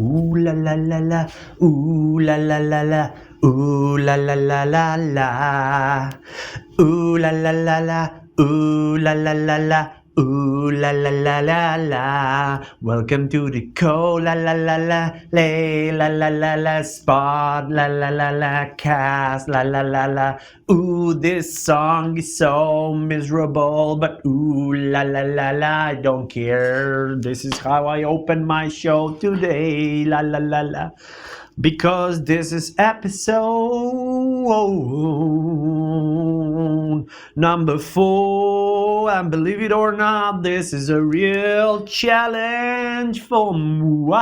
Ooh la la la la, ooh la la la la, ooh la la la la la, ooh la la la la, ooh la la la la, ooh la la la la la. Welcome to the Kole la la la la spot la la cast la la. Ooh, this song is so miserable, but ooh la la, I don't care. This is how I open my show today, la la. Because this is episode number 4, and believe it or not, this is a real challenge for me.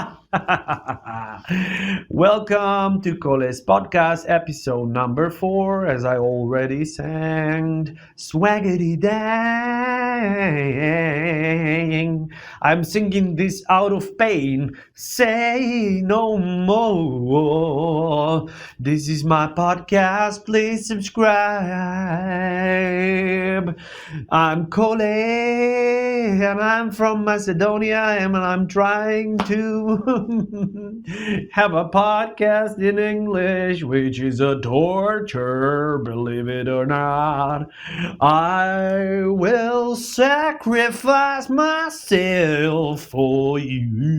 Welcome to Kole's podcast, episode number 4, as I already sang. Swaggity dang. I'm singing this out of pain. Say no more. This is my podcast. Please subscribe. I'm Kole, and I'm from Macedonia, and I'm trying to have a podcast in English, which is a torture, believe it or not. I will sacrifice myself for you.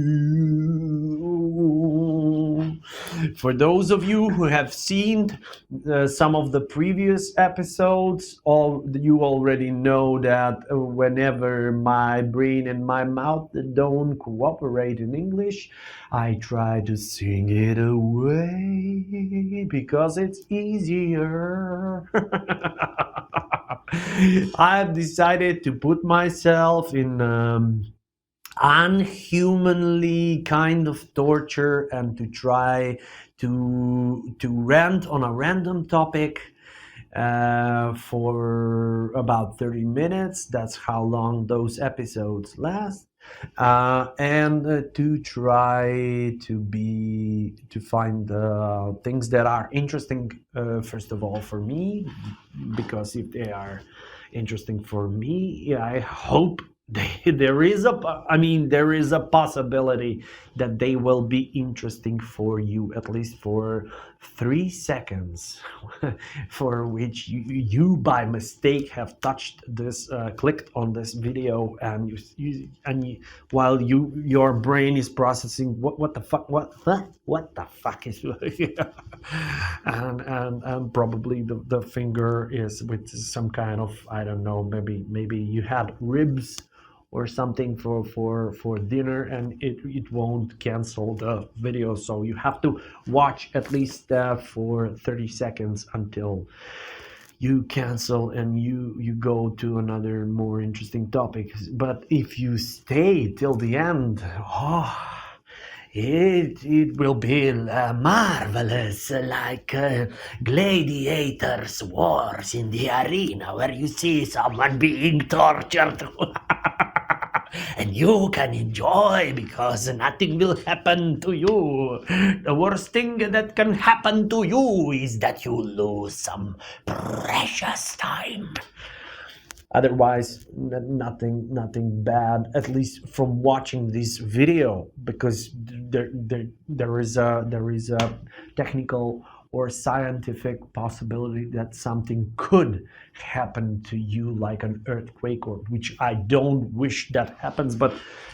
For those of you who have seen some of the previous episodes, you already know that whenever my brain and my mouth don't cooperate in English, I try to sing it away because it's easier. I've decided to put myself in unhumanly kind of torture and to try to rant on a random topic for about 30 minutes. That's how long those episodes last. And to try to find things that are interesting, first of all for me, because if they are interesting for me, I hope there is a possibility that they will be interesting for you, at least for 3 seconds, for which you by mistake have touched this, clicked on this video, and while your brain is processing what the fuck is and probably the finger is with some kind of, I don't know, maybe you had ribs or something for dinner, and it won't cancel the video, so you have to watch at least for 30 seconds until you cancel and you go to another more interesting topic. But if you stay till the end, it will be marvelous, like gladiators wars in the arena where you see someone being tortured. And you can enjoy because nothing will happen to you. The worst thing that can happen to you is that you lose some precious time. Otherwise, nothing bad, at least from watching this video, because there is a technical or scientific possibility that something could happen to you, like an earthquake, or which I don't wish that happens, but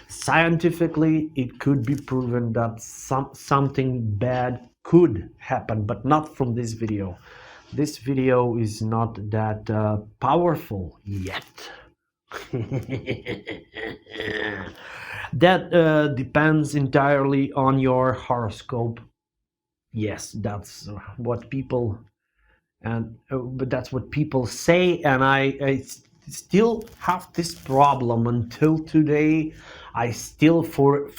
scientifically it could be proven that something bad could happen, but not from this video. This video is not that powerful yet. That depends entirely on your horoscope. Yes, that's what people but that's what people say, and I still have this problem until today. I still for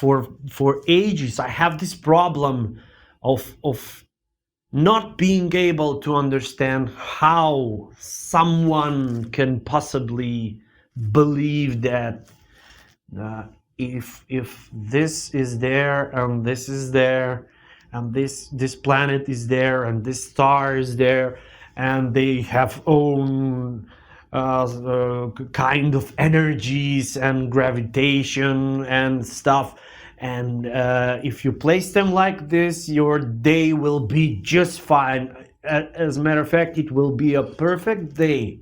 ages I have this problem of not being able to understand how someone can possibly believe that if this is there and this is there and this planet is there and this star is there and they have own kind of energies and gravitation and stuff, And if you place them like this, your day will be just fine. As a matter of fact, it will be a perfect day.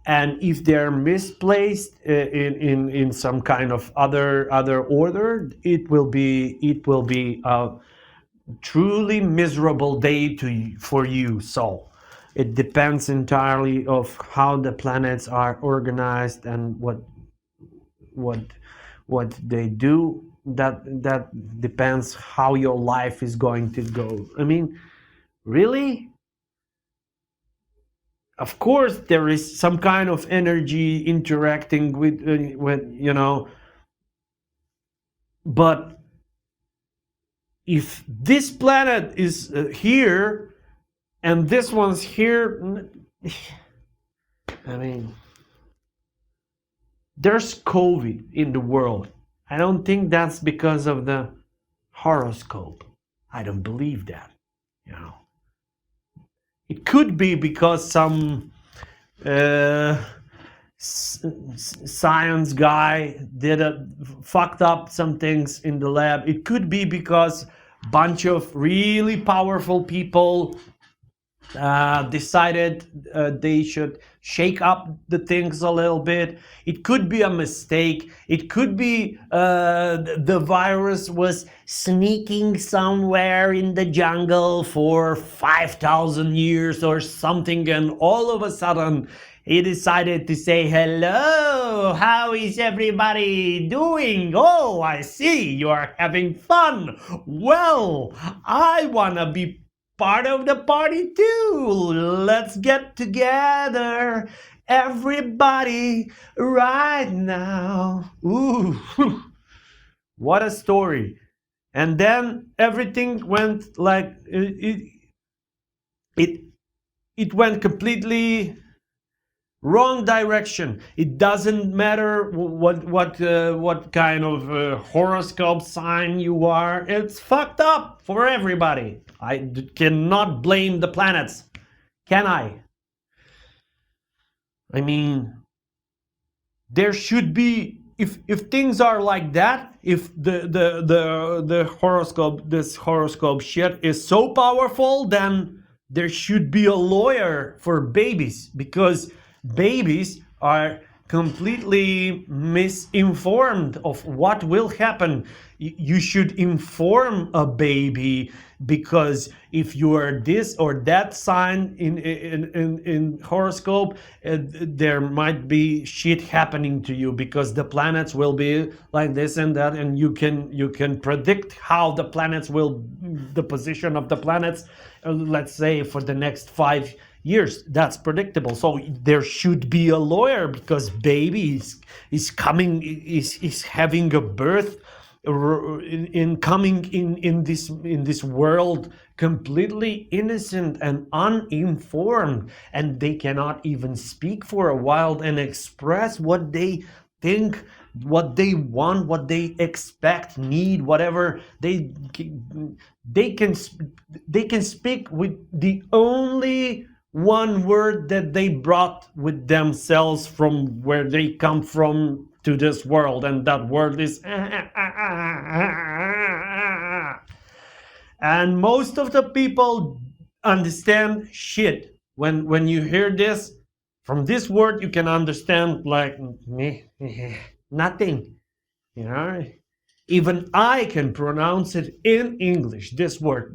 And if they're misplaced in some kind of other order, it will be a truly miserable day for you. So it depends entirely of how the planets are organized and what what they do. That depends how your life is going to go. I mean, really, of course there is some kind of energy interacting with but if this planet is here and this one's here, I mean, there's COVID in the world. I don't think that's because of the horoscope. I don't believe that. You know, it could be because some uh, science guy fucked up some things in the lab. It could be because bunch of really powerful people decided they should shake up the things a little bit. It could be a mistake. It could be the virus was sneaking somewhere in the jungle for 5,000 years or something, and all of a sudden he decided to say, hello, how is everybody doing? Oh, I see, you are having fun. Well, I want to be part of the party too. Let's get together, everybody, right now. Ooh, what a story. And then everything went like it went completely wrong direction. It doesn't matter what kind of horoscope sign you are. It's fucked up for everybody. I cannot blame the planets, can I? I mean, there should be, if things are like that, if the horoscope, this horoscope shit is so powerful, then there should be a lawyer for babies, because babies are completely misinformed of what will happen. You should inform a baby, because if you are this or that sign in horoscope, there might be shit happening to you, because the planets will be like this and that, and you can predict how the planets will, the position of the planets, let's say for the next 5 years. That's predictable. So there should be a lawyer, because baby is coming, is having a birth in coming in this world completely innocent and uninformed, and they cannot even speak for a while and express what they think, what they want, what they expect, need, whatever they can they can speak with the only one word that they brought with themselves from where they come from to this world, and that word is and most of the people understand shit. When you hear this, from this word you can understand like nothing, you know. Even I can pronounce it in English, this word,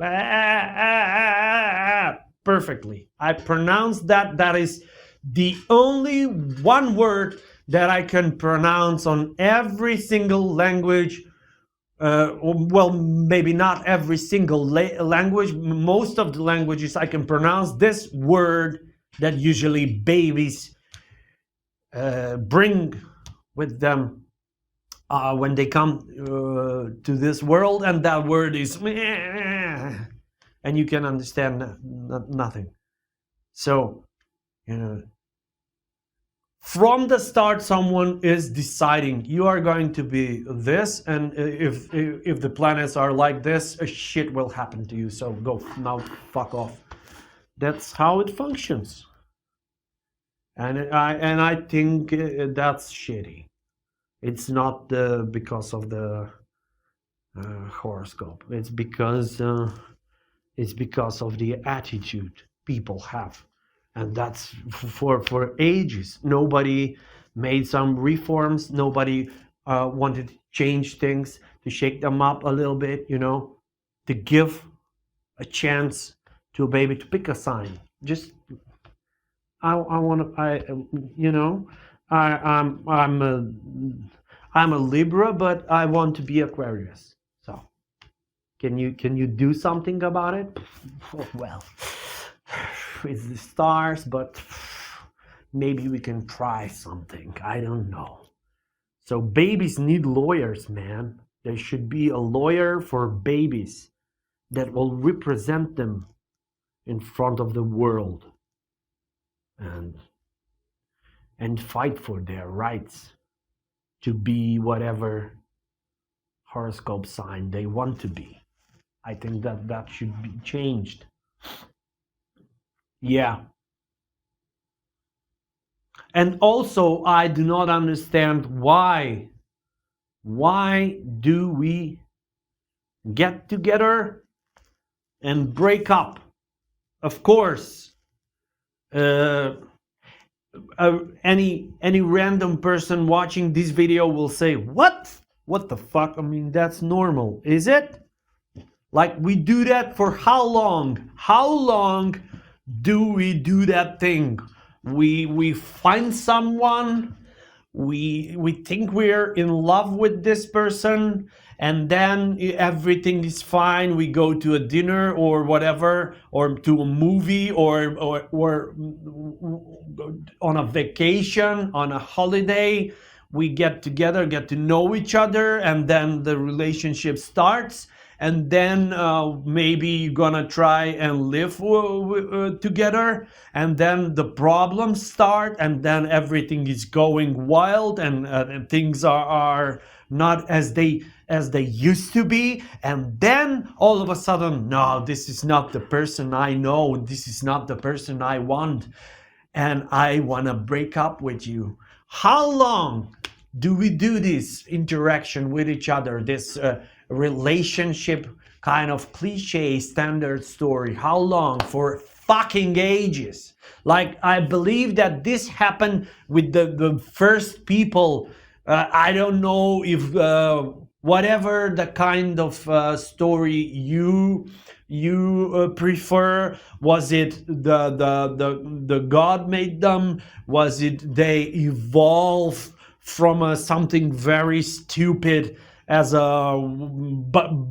perfectly. I pronounce that. That is the only one word that I can pronounce on every single language. Well, maybe not every single language. Most of the languages I can pronounce this word that usually babies bring with them when they come to this world, and that word is and you can understand nothing. So, you know, from the start, someone is deciding you are going to be this, and if the planets are like this, shit will happen to you. So go now, fuck off. That's how it functions, and I think that's shitty. It's not because of the horoscope. It's because of the attitude people have, and that's for ages. Nobody made some reforms. Nobody wanted to change things, to shake them up a little bit, to give a chance to a baby to pick a sign. Just I want to I'm a Libra, but I want to be Aquarius. So can you do something about it? Well, it's the stars, but maybe we can try something. I don't know. So babies need lawyers, man. There should be a lawyer for babies that will represent them in front of the world and fight for their rights to be whatever horoscope sign they want to be. I think that should be changed. Yeah. And also, I do not understand why do we get together and break up? Of course, any random person watching this video will say, what the fuck? I mean, that's normal, is it? Like, we do that for how long? How long do we do that thing? We find someone, we think we're in love with this person, and then everything is fine. We go to a dinner or whatever, or to a movie, or on a vacation, on a holiday. We get together, get to know each other, and then the relationship starts. And then maybe you're gonna try and live together, and then the problems start, and then everything is going wild, and things are not as they used to be. And then all of a sudden, no, this is not the person I know, this is not the person I want, and I want to break up with you. How long do we do this interaction with each other, this relationship kind of cliche standard story? How long? For fucking ages. Like, I believe that this happened with the first people. I don't know if whatever the kind of story you prefer. Was it the God made them? Was it they evolved from something very stupid as a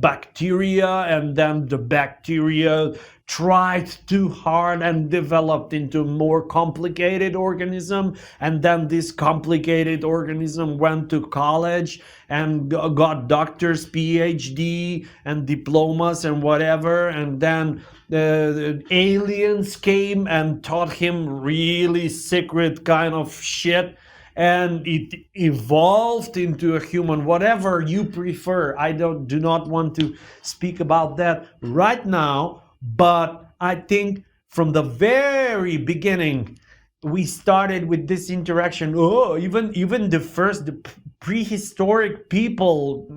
bacteria, and then the bacteria tried too hard and developed into a more complicated organism, and then this complicated organism went to college and got doctor's PhD and diplomas and whatever, and then aliens came and taught him really secret kind of shit, and it evolved into a human. Whatever you prefer, I do not want to speak about that right now, but I think from the very beginning we started with this interaction. Even the prehistoric people,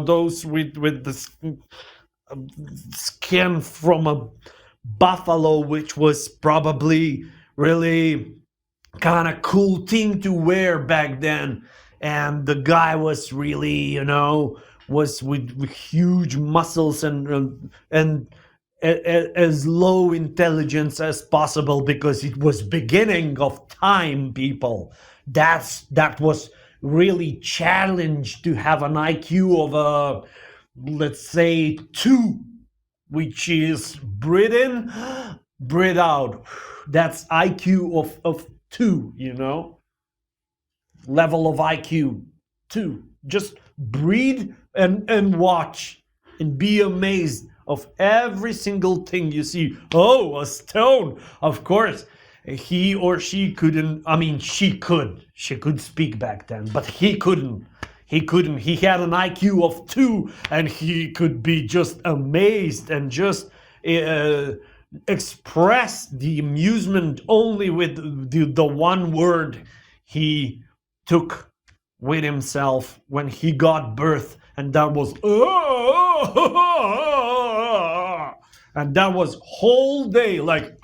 those with the skin from a buffalo, which was probably really kind of cool thing to wear back then, and the guy was really was with huge muscles and as low intelligence as possible, because it was beginning of time, people. That was really challenged to have an IQ of let's say 2, which is breathe in, breathe out. That's IQ of 2, level of IQ 2. Just breathe and watch and be amazed of every single thing you see. Oh, a stone. Of course, he or she couldn't. I mean, she could speak back then, but he couldn't. He had an IQ of 2, and he could be just amazed and just express the amusement only with the one word he took with himself when he got birth, and that was and that was whole day like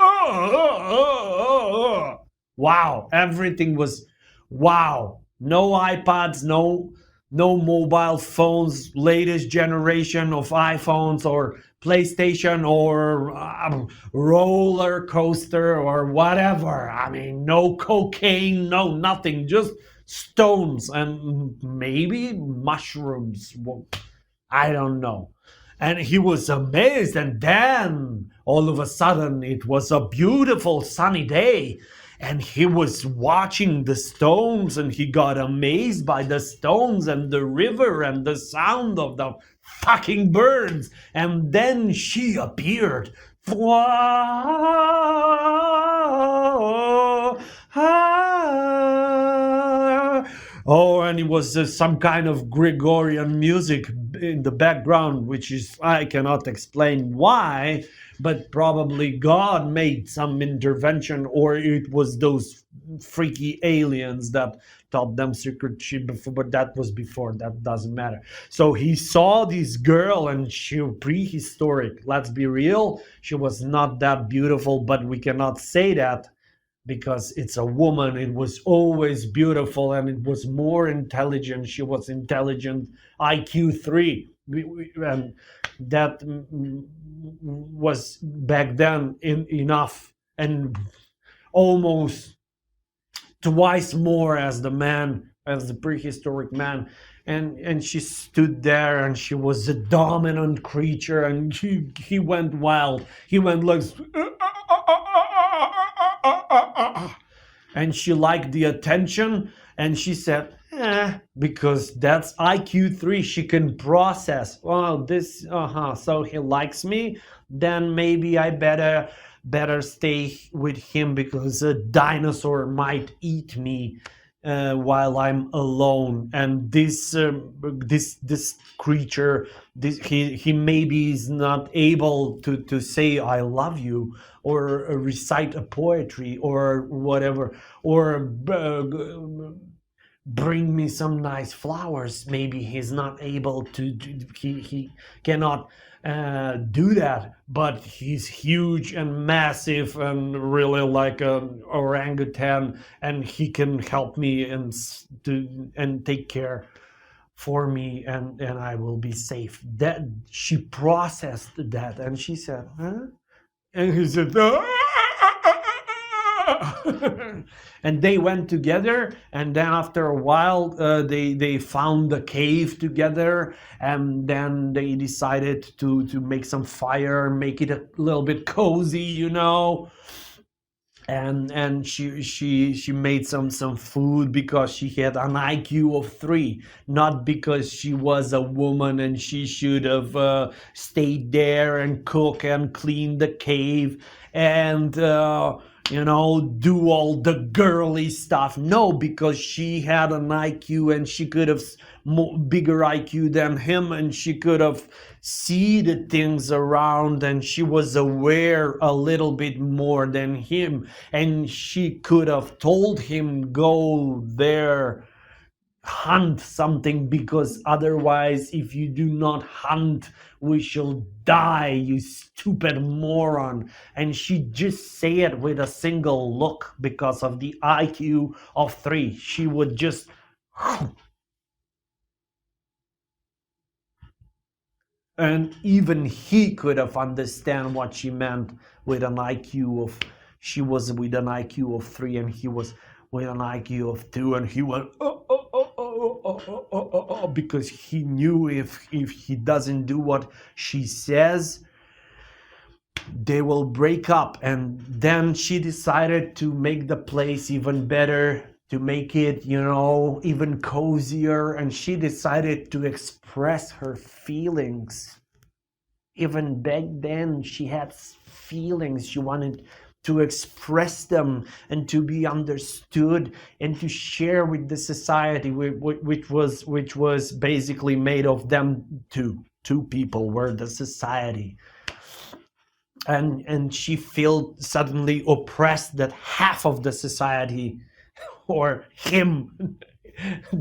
wow, everything was wow. No iPads, no mobile phones, latest generation of iPhones or PlayStation or roller coaster or whatever. I mean, no cocaine, no nothing, just stones and maybe mushrooms. Well, I don't know. And he was amazed. And then all of a sudden, it was a beautiful sunny day. And he was watching the stones and he got amazed by the stones and the river and the sound of the fucking birds. And then she appeared. Oh, and it was some kind of Gregorian music in the background, which is, I cannot explain why, but probably God made some intervention, or it was those freaky aliens that taught them secret shit before, but that was before, that doesn't matter. So he saw this girl and she prehistoric, let's be real, she was not that beautiful, but we cannot say that because it's a woman. It was always beautiful and it was more intelligent. She was intelligent, IQ 3. And that was back then enough and almost twice more as the man, as the prehistoric man. And she stood there and she was a dominant creature and he went wild. He went like and she liked the attention and she said because that's IQ 3, she can process, oh this so he likes me, then maybe I better stay with him because a dinosaur might eat me while I'm alone. And this creature, he maybe is not able to say I love you or recite a poetry or whatever, or bring me some nice flowers. Maybe he's not able to he cannot do that, but he's huge and massive and really like an orangutan, and he can help me and take care for me, and I will be safe. That she processed that and she said, huh? And he said, and they went together, and then after a while they found a cave together, and then they decided to make some fire, make it a little bit cozy, you know. And she made some food because she had an IQ of 3, not because she was a woman and she should have stayed there and cook and clean the cave and you know, do all the girly stuff. No, because she had an IQ and she could have bigger IQ than him, and she could have see the things around, and she was aware a little bit more than him, and she could have told him go there, hunt something, because otherwise if you do not hunt we shall die, you stupid moron. And she just say it with a single look. Because of the IQ of 3, she would just and even he could have understand what she meant with an IQ of, she was with an IQ of 3 and he was with an IQ of 2, and he went because he knew if he doesn't do what she says, they will break up. And then she decided to make the place even better, to make it, you know, even cozier, and she decided to express her feelings. Even back then she had feelings, she wanted to express them and to be understood and to share with the society, which was basically made of them two people were the society. And she felt suddenly oppressed that half of the society, or him,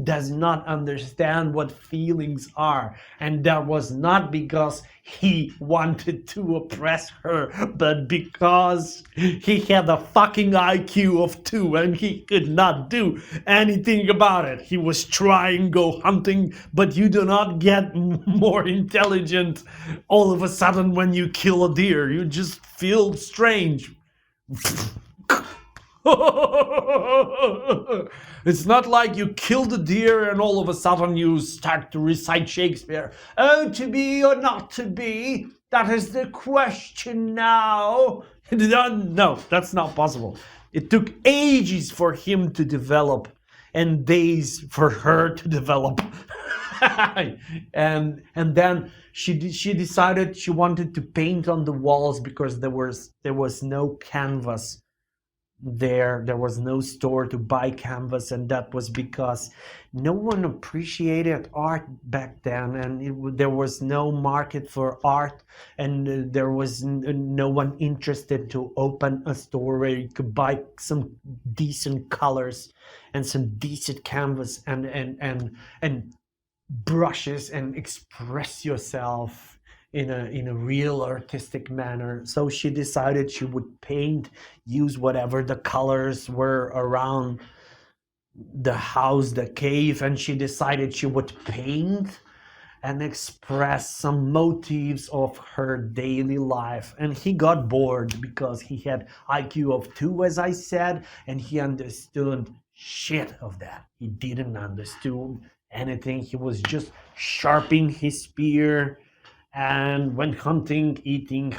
does not understand what feelings are. And that was not because he wanted to oppress her, but because he had a fucking IQ of 2 and he could not do anything about it. He was trying go hunting, but you do not get more intelligent all of a sudden when you kill a deer. You just feel strange. It's not like you kill the deer and all of a sudden you start to recite Shakespeare. Oh, to be or not to be, that is the question now. No, that's not possible. It took ages for him to develop and days for her to develop. and then she decided she wanted to paint on the walls because there was no canvas there was no store to buy canvas, and that was because no one appreciated art back then, and there was no market for art, and there was no one interested to open a store where you could buy some decent colors and some decent canvas and brushes and express yourself in a real artistic manner. So she decided she would paint, use whatever the colors were around the house, the cave, and she decided she would paint and express some motifs of her daily life. And he got bored because he had IQ of 2, as I said, and he understood shit of that. He didn't understand anything. He was just sharpening his spear and went hunting, eating,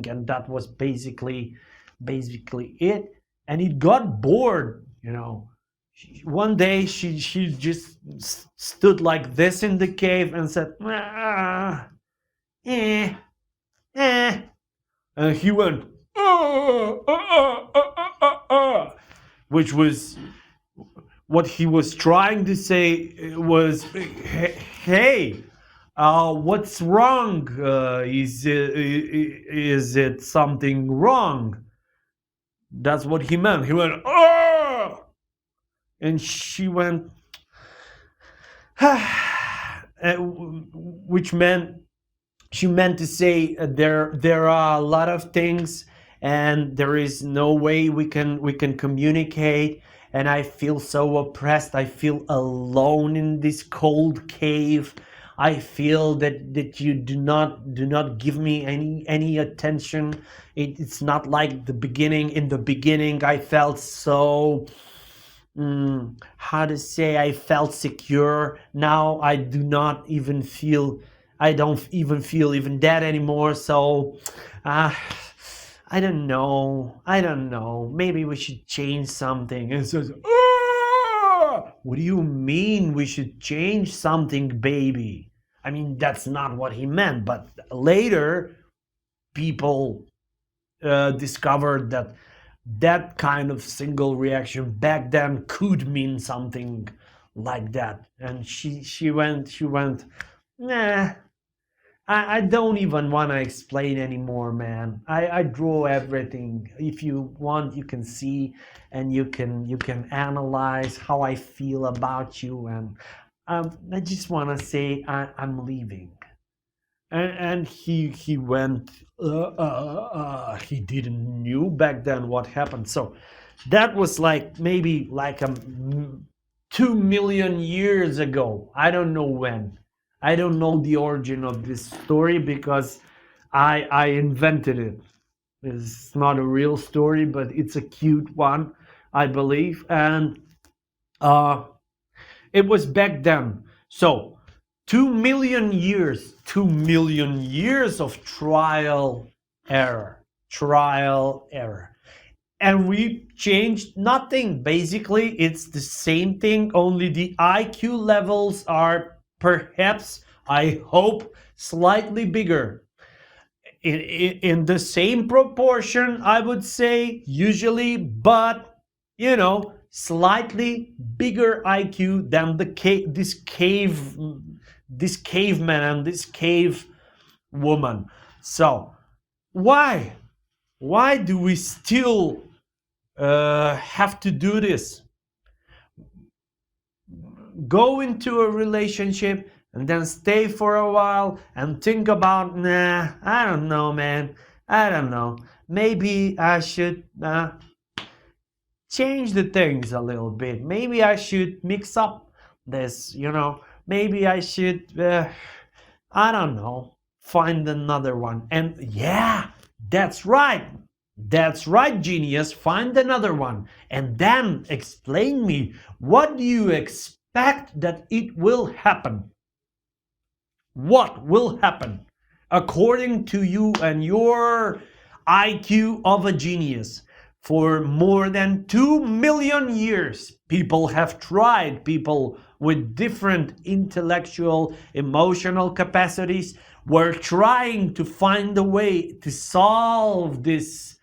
and that was basically it. And he got bored, you know. One day she just stood like this in the cave and said, and he went, which was what he was trying to say was, hey, what's wrong? Is it something wrong? That's what he meant. He went, oh! And she went, which meant, she meant to say there are a lot of things and there is no way we can communicate, and I feel so oppressed. I feel alone in this cold cave. I feel that you do not give me any attention. It's not like the beginning. In the beginning, I felt so, how to say, I felt secure. Now I do not even feel. I don't even feel even that anymore. So, I don't know. Maybe we should change something. And says, what do you mean we should change something, baby? I mean, that's not what he meant, but later people discovered that kind of single reaction back then could mean something like that. And she went, nah, I don't even want to explain anymore, man. I draw everything. If you want, you can see and you can analyze how I feel about you, and I just want to say I'm leaving. And he went, he didn't knew back then what happened. So that was like maybe like 2 million years ago. I don't know when. I don't know the origin of this story because I invented it. It's not a real story, but it's a cute one, I believe. And it was back then. So 2 million years of trial error. And we changed nothing. Basically, it's the same thing, only the IQ levels are perhaps, I hope, slightly bigger. In the same proportion, I would say, usually, but, you know, slightly bigger IQ than this caveman and this cave woman. So, why do we still have to do this? go into a relationship and then stay for a while and think about, nah, I don't know, man. I don't know. Maybe I should change the things a little bit. Maybe I should mix up this, Maybe I should, I don't know, find another one. And yeah, that's right. That's right, genius. Find another one. And then explain me, what do you expect that it will happen? What will happen according to you and your IQ of a genius? For more than 2 million years, people have tried, people with different intellectual, emotional capacities were trying to find a way to solve this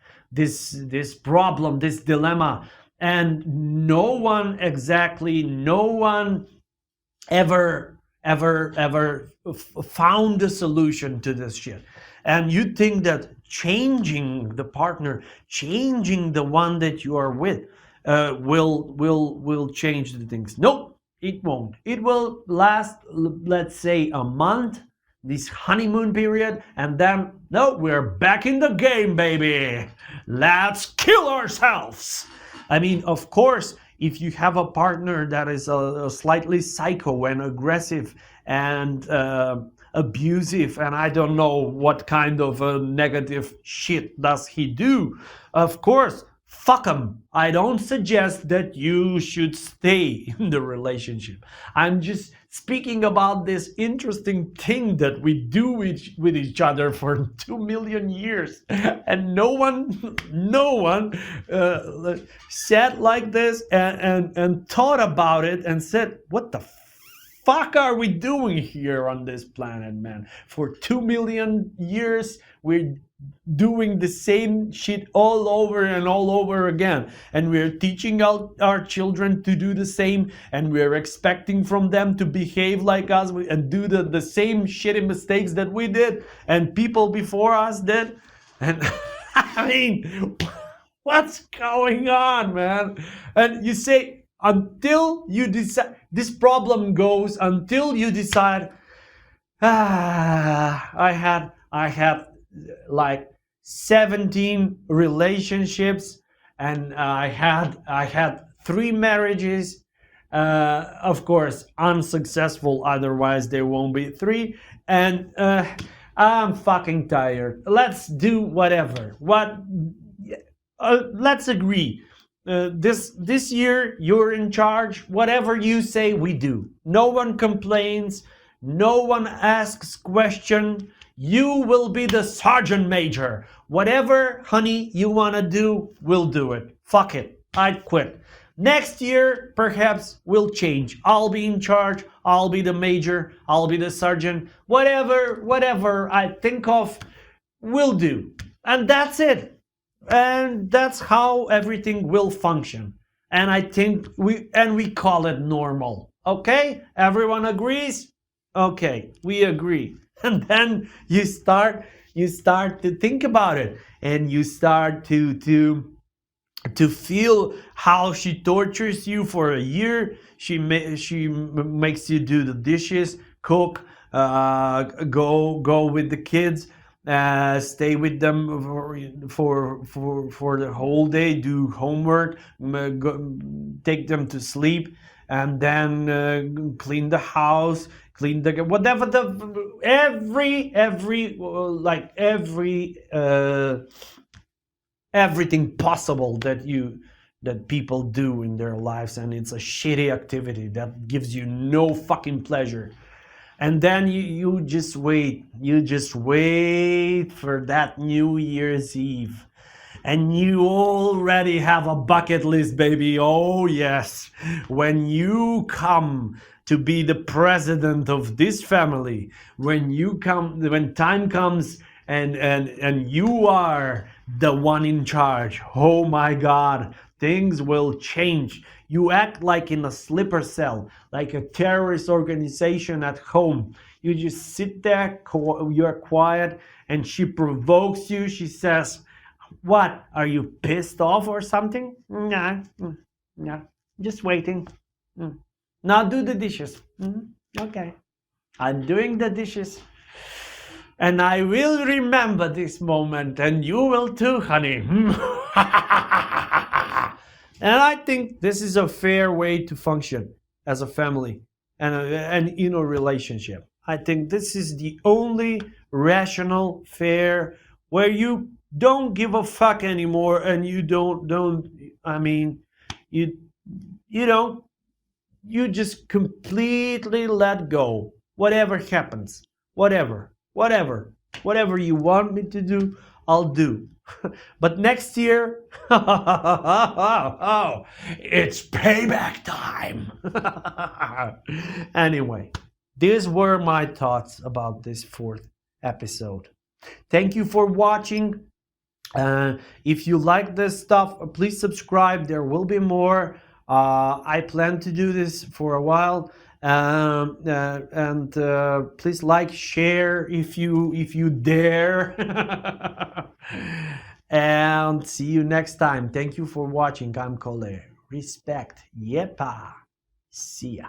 problem, this dilemma. And no one ever found a solution to this shit. And you think that changing the partner, changing the one that you are with, will change the things. Nope, it won't. It will last, let's say, a month, this honeymoon period, and then no, we're back in the game, baby. Let's kill ourselves. I mean, of course, if you have a partner that is a slightly psycho and aggressive and abusive, and I don't know what kind of negative shit does he do, of course, fuck him. I don't suggest that you should stay in the relationship. I'm just speaking about this interesting thing that we do with each other for 2 million years, and no one said like this and thought about it and said, what the fuck are we doing here on this planet, man? For 2 million years we're doing the same shit all over and all over again, and we're teaching our children to do the same, and we're expecting from them to behave like us and do the same shitty mistakes that we did and people before us did. And I mean, what's going on, man? And you say, until you decide, this problem goes until you decide, I had like 17 relationships, and I had 3 marriages, of course unsuccessful, otherwise there won't be 3, and I'm fucking tired. Let's do whatever. Let's agree. This year you're in charge. Whatever you say, we do. No one complains. No one asks question. You will be the sergeant major. Whatever, honey, you want to do, we'll do it. Fuck it. I'd quit. Next year, perhaps we'll change. I'll be in charge. I'll be the major. I'll be the sergeant. Whatever I think of, we'll do. And that's it. And that's how everything will function. And I think we call it normal. Okay? Everyone agrees? Okay, we agree. And then you start to think about it, and you start to feel how she tortures you for a year. She makes you do the dishes, cook, go with the kids, stay with them for the whole day, do homework, take them to sleep, and then clean the house, clean the whatever everything possible that people do in their lives, and it's a shitty activity that gives you no fucking pleasure. And then you just wait for that New Year's Eve. And you already have a bucket list, baby. Oh yes. When you come to be the president of this family, when time comes and you are the one in charge, oh my God, things will change. You act like in a sleeper cell, like a terrorist organization at home. You just sit there, you're quiet, and she provokes you. She says, what, are you pissed off or something? Nah, just waiting. Now do the dishes. Okay. I'm doing the dishes. And I will remember this moment, and you will too, honey. And I think this is a fair way to function as a family and in a relationship. I think this is the only rational, fair, where you don't give a fuck anymore, and you don't. I mean, you you don't. You just completely let go. Whatever happens, whatever you want me to do, I'll do. But next year, oh, it's payback time. Anyway, these were my thoughts about this fourth episode. Thank you for watching. If you like this stuff, please subscribe. There will be more. I plan to do this for a while. And please like, share if you dare. And see you next time. Thank you for watching. I'm Kole. Respect. Yepa. See ya.